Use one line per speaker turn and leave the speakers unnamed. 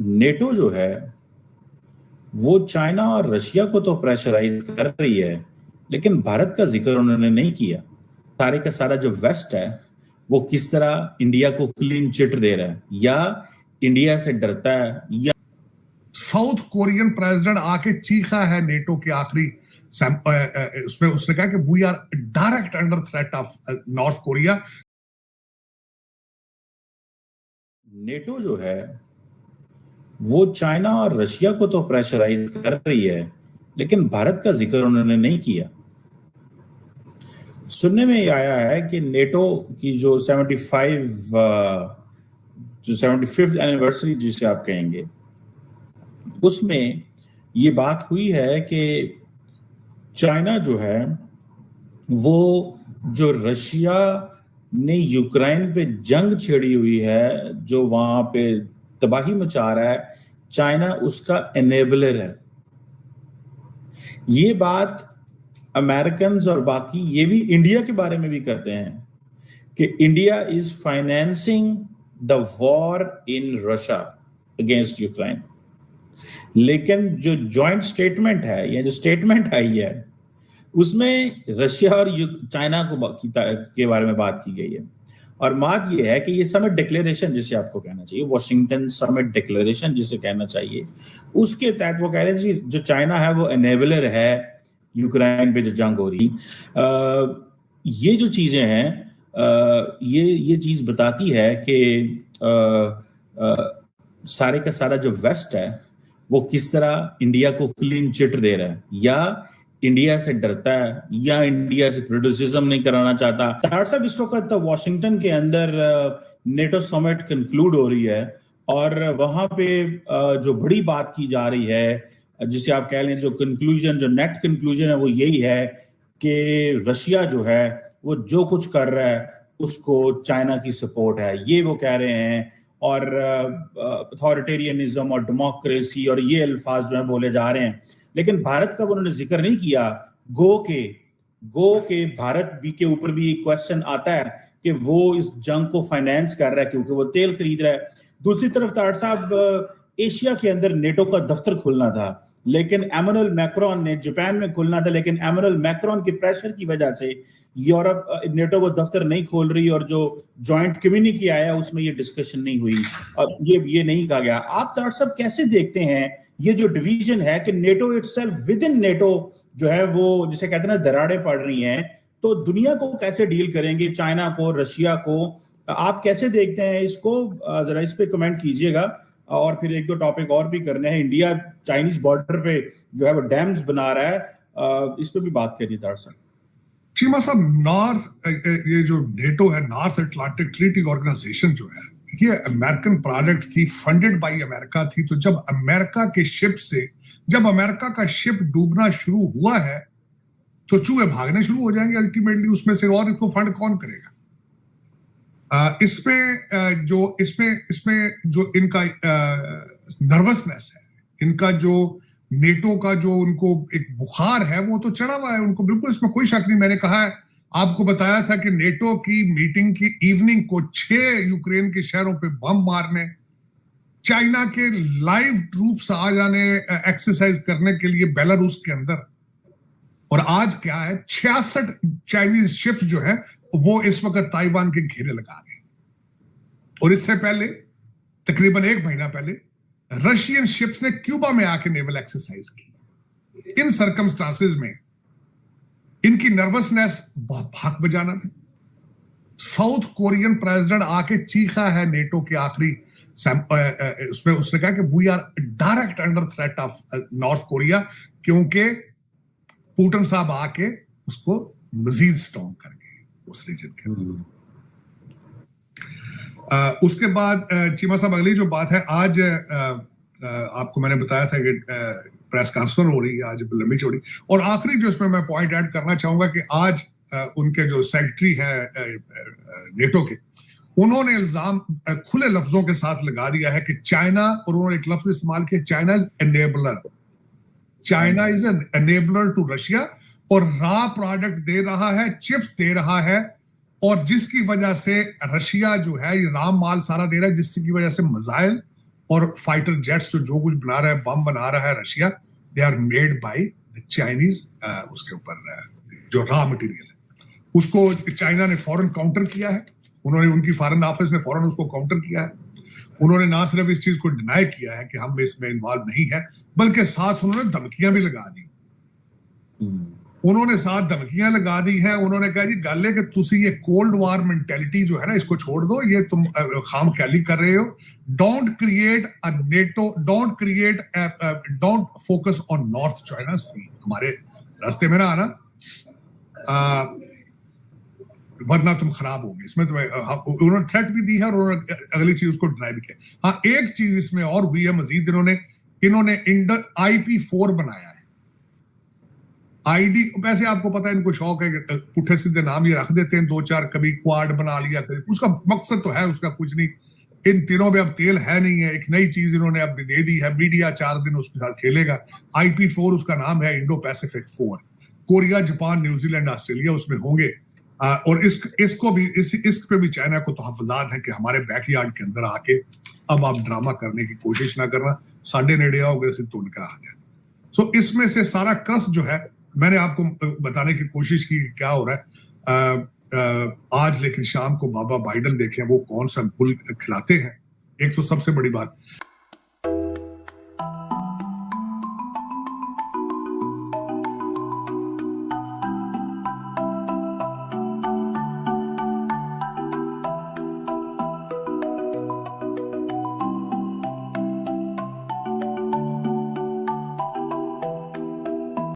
NATO जो है वो चाइना और रशिया को तो प्रेशराइज कर रही है, लेकिन भारत का जिक्र उन्होंने नहीं किया। सारे का सारा जो वेस्ट है वो किस तरह इंडिया को क्लीन चिट दे रहा है या इंडिया से डरता है या
साउथ कोरियन प्रेसिडेंट आके चीखा है नेटो के आखिरी उसमें उसने कहा कि we are direct under threat of North Korea.
NATO जो है वो चाइना और रशिया को तो प्रेशराइज कर रही है, लेकिन भारत का जिक्र उन्होंने नहीं किया। सुनने में ये आया है कि नेटो की जो 75th एनिवर्सरी जिसे आप कहेंगे, उसमें ये बात हुई है कि चाइना जो है वो जो रशिया ने यूक्रेन पे जंग छेड़ी हुई है, जो वहां पे तबाही मचा रहा है, चाइना उसका एनेबलर है। ये बात अमेरिकन और बाकी ये भी इंडिया के बारे में भी करते हैं कि India is financing the war in Russia against Ukraine. लेकिन जो जॉइंट स्टेटमेंट है या जो स्टेटमेंट आई है उसमें रशिया और चाइना के बारे में बात की गई है। और बात यह है कि ये समिट डिक्लेरेशन जिसे आपको कहना चाहिए, वॉशिंगटन समिट डिक्लेरेशन जिसे कहना चाहिए, उसके तहत वो कह रहे हैं जी जो चाइना है वो एनेबलर है यूक्रेन पे जो जंग हो रही। ये जो चीजें हैं ये चीज बताती है कि सारे का सारा जो वेस्ट है वो किस तरह इंडिया को क्लीन चिट दे रहा है या इंडिया से डरता है या इंडिया से क्रिटिसिज्म नहीं कराना चाहता। डॉक्टर साहब, इस वक्त वॉशिंगटन के अंदर नेटो समिट कंक्लूड हो रही है और वहां पे जो बड़ी बात की जा रही है, जिसे आप कह लें जो कंक्लूजन, जो नेट कंक्लूजन है वो यही है कि रशिया जो है वो जो कुछ कर रहा है उसको चाइना की सपोर्ट है, ये वो कह रहे हैं। और अथॉरिटेरियनिज्म और डेमोक्रेसी और ये अल्फाज जो है बोले जा रहे हैं, लेकिन भारत का उन्होंने जिक्र नहीं किया। गो के भारत भी के ऊपर भी एक क्वेश्चन आता है कि वो इस जंग को फाइनेंस कर रहा है क्योंकि वो तेल खरीद रहा है। दूसरी तरफ ताड़ साहब, एशिया के अंदर नेटो का दफ्तर खुलना था, लेकिन एमैनुअल मैक्रोन ने, जापान में खुलना था, लेकिन एमैनुअल मैक्रोन के प्रेशर की वजह से यूरोप नेटो वो दफ्तर नहीं खोल रही और जो जॉइंट कम्युनिके आया उसमें ये डिस्कशन नहीं हुई और ये नहीं कहा गया। आप ताड़ साहब कैसे देखते हैं ये जो डिवीजन है कि NATO itself with in NATO जो है वो जिसे कहते हैं ना दरारें पड़ रही हैं, तो दुनिया को कैसे डील करेंगे, चाइना को, रशिया को? आप कैसे देखते हैं इसको? जरा इस पे कमेंट कीजिएगा। और फिर एक दो टॉपिक और भी करने हैं। इंडिया चाइनीज बॉर्डर पे जो है वो डैम्स बना रहा है, इस पे भी बात करिए ताड़ साहब।
चीमा साहब, नॉर्थ ये जो नेटो है, नॉर्थ अटलांटिक ट्रीटी ऑर्गेनाइजेशन जो है, ये अमेरिकन प्रोडक्ट थी, फंडेड बाय अमेरिका थी। तो जब अमेरिका के शिप से, जब अमेरिका का शिप डूबना शुरू हुआ है तो चूहे भागने शुरू हो जाएंगे अल्टीमेटली उसमें से, और इसको फंड कौन करेगा? इसमें जो इनका नर्वसनेस है, इनका जो नेटो का जो उनको एक बुखार है वो तो चढ़ा हुआ है उनको, बिल्कुल इसमें कोई शक नहीं। मैंने कहा है, आपको बताया था कि नेटो की मीटिंग की इवनिंग को 6 यूक्रेन के शहरों पे बम मारने, चाइना के लाइव ट्रूप्स आ जाने एक्सरसाइज करने के लिए बेलारूस के अंदर, और आज क्या है, 66 चाइनीज शिप्स जो है वो इस वक्त ताइवान के घेरे लगा रहे हैं। और इससे पहले तकरीबन 1 महीना पहले रशियन शिप्स ने क्यूबा में आके नेवल एक्सरसाइज की। इन सर्कमस्टांसेस में इनकी नर्वसनेस बहुत भाग बजाना है। साउथ कोरियन प्रेसिडेंट आके चीखा है नेटो के आखिरी उसमें उसने कहा कि we are direct under threat of North Korea, क्योंकि पुतिन साहब आके उसको मजीद स्ट्रॉन्ग कर गए उस रीजन के अंदर। उसके बाद चीमा साहब, अगली जो बात है, आज आपको मैंने बताया था कि प्रेस कॉन्फ्रेंस हो रही है आज लंबी चौड़ी, और आखिरी जो इसमें मैं पॉइंट ऐड करना चाहूंगा कि आज उनके जो सेक्रेटरी है नेटो के, उन्होंने इल्जाम खुले लफ्जों के साथ लगा दिया है कि चाइना, और उन्होंने एक लफ्ज इस्तेमाल किया, China is enabler, China is an enabler to Russia, और रॉ प्रोडक्ट दे रहा है, चिप्स दे रहा है, और जिसकी वजह से रशिया जो है ये राम माल सारा दे रहा है, जिसकी वजह से मिसाइल और फाइटर जेट्स जो कुछ बना रहा है, बम बना रहा है Russia, they are made by the Chinese. उसके ऊपर जो रॉ मटेरियल है उसको चाइना ने फौरन काउंटर किया है, उन्होंने, उनकी फॉरेन ऑफिस ने फौरन उसको काउंटर किया है। उन्होंने ना सिर्फ इस चीज को डिनाई किया है कि हम इसमें इन्वॉल्व नहीं है, बल्कि साथ उन्होंने धमकियां भी लगा दी। उन्होंने साथ धमकियां लगा दी हैं। उन्होंने कहा जी गल है कि तुसी ये कोल्ड वार मेंटेलिटी जो है ना इसको छोड़ दो, ये तुम खाम ख्याली कर रहे हो। Don't create a NATO, don't focus on North China Sea, हमारे रास्ते में ना आना, वरना तुम खराब होगे। इसमें उन्होंने थ्रेट भी दी है और उन्होंने अगली चीज उसको डिनाई भी किया। हाँ, एक चीज इसमें और हुई है मजीद, इन्होंने IP4 बनाया है। आईडी, वैसे आपको पता है इनको शौक है, पुठे सीधे नाम ये रख देते हैं, दो चार, कभी क्वाड बना लिया, कभी उसका मकसद तो है उसका कुछ नहीं। इन तीनों में अब तेल है नहीं है, एक नई चीज इन्होंने अब दे दी है, मीडिया 4 दिन उसके साथ खेलेगा। IP4 उसका नाम है, Indo Pacific 4। Korea, Japan, New Zealand, Australia उसमें होंगे। और इसको भी इस पे भी चाइना को तहफ़्फ़ुज़ात है कि हमारे बैकयार्ड के अंदर आके अब आप ड्रामा करने की कोशिश ना करना, साढ़े नेड़े आओगे सिर्फ तोड़ कर आ जाए। सो इसमें से सारा क्रस जो है मैंने आपको बताने की कोशिश की क्या हो रहा है आज, लेकिन शाम को बाबा बाइडेन देखें वो कौन सा गुल खिलाते हैं। एक तो सबसे बड़ी बात